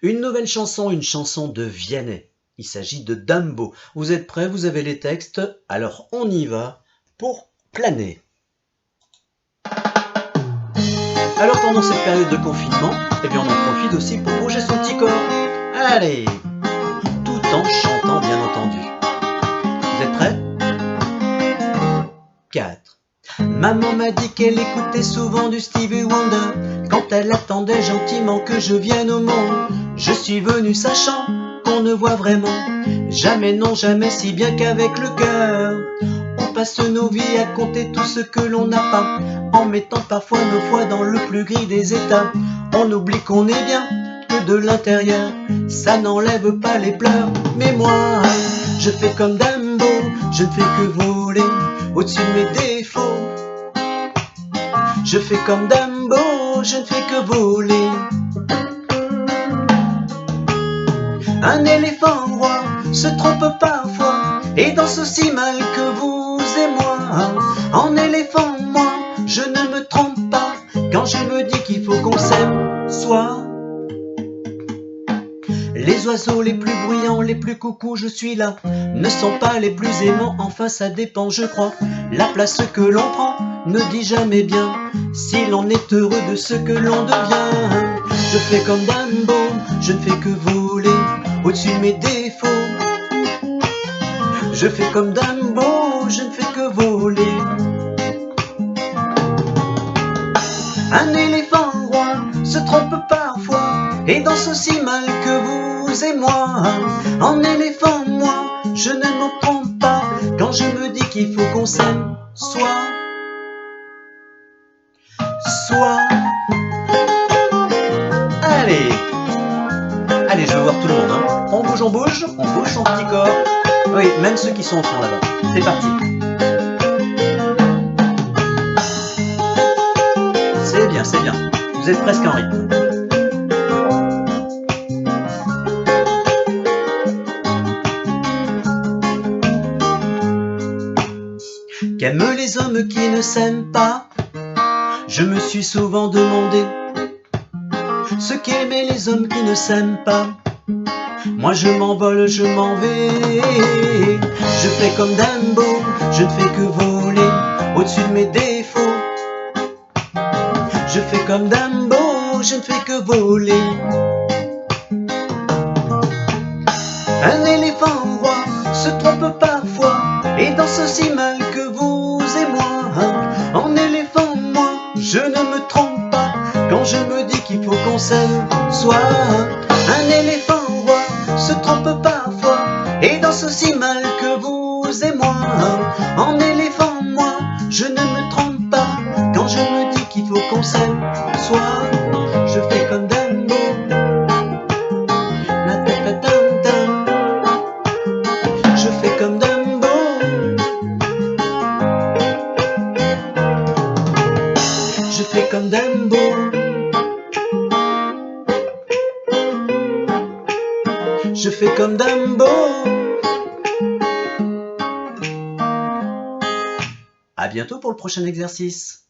Une nouvelle chanson, une chanson de Vianney. Il s'agit de Dumbo. Vous êtes prêts? Vous avez les textes? Alors on y va pour planer. Alors pendant cette période de confinement, eh bien on en profite aussi pour bouger son petit corps. Allez, tout en chantant bien entendu. Vous êtes prêts? 4. Maman m'a dit qu'elle écoutait souvent du Stevie Wonder quand elle attendait gentiment que je vienne au monde. Je suis venu sachant qu'on ne voit vraiment jamais, non jamais, si bien qu'avec le cœur on passe nos vies à compter tout ce que l'on n'a pas, en mettant parfois nos foi dans le plus gris des états. On oublie qu'on est bien que de l'intérieur, ça n'enlève pas les pleurs. Mais moi, je fais comme Dumbo, je ne fais que voler au-dessus de mes défauts. Je fais comme Dumbo, je ne fais que voler. Un éléphant roi se trompe parfois et danse aussi mal que vous et moi. En éléphant, moi, je ne me trompe pas quand je me dis qu'il faut qu'on s'aime soi. Les oiseaux les plus bruyants, les plus coucous, je suis là, ne sont pas les plus aimants, enfin ça dépend je crois. La place que l'on prend ne dit jamais bien si l'on est heureux de ce que l'on devient. Je fais comme Dumbo, je ne fais que voler au-dessus de mes défauts. Je fais comme Dumbo, je ne fais que voler. Un éléphant roi se trompe parfois et danse aussi mal que vous et moi. En éléphant, moi, je ne m'en trompe pas quand je me dis qu'il faut qu'on s'aime soi. Allez, allez, je veux voir tout le monde, hein. On bouge son petit corps. Oui, même ceux qui sont au fond là-bas. C'est parti. C'est bien, c'est bien. Vous êtes presque en rythme. Qu'aiment les hommes qui ne s'aiment pas? Je me suis souvent demandé ce qu'aimaient les hommes qui ne s'aiment pas. Moi je m'envole, je m'en vais. Je fais comme Dumbo, je ne fais que voler au-dessus de mes défauts. Je fais comme Dumbo, je ne fais que voler. Un éléphant roi se trompe parfois et danse aussi mal que vous et moi. En éléphant, moi, je ne me trompe pas quand je me dis qu'il faut qu'on s'aime soi. Un éléphant roi se trompe parfois et danse aussi mal que vous et moi. En éléphant, moi, je ne me trompe pas quand je me dis qu'il faut qu'on s'aime soi. Je fais comme Dumbo. Je fais comme Dumbo. Je fais comme Dumbo. Je fais comme Dumbo. À bientôt pour le prochain exercice.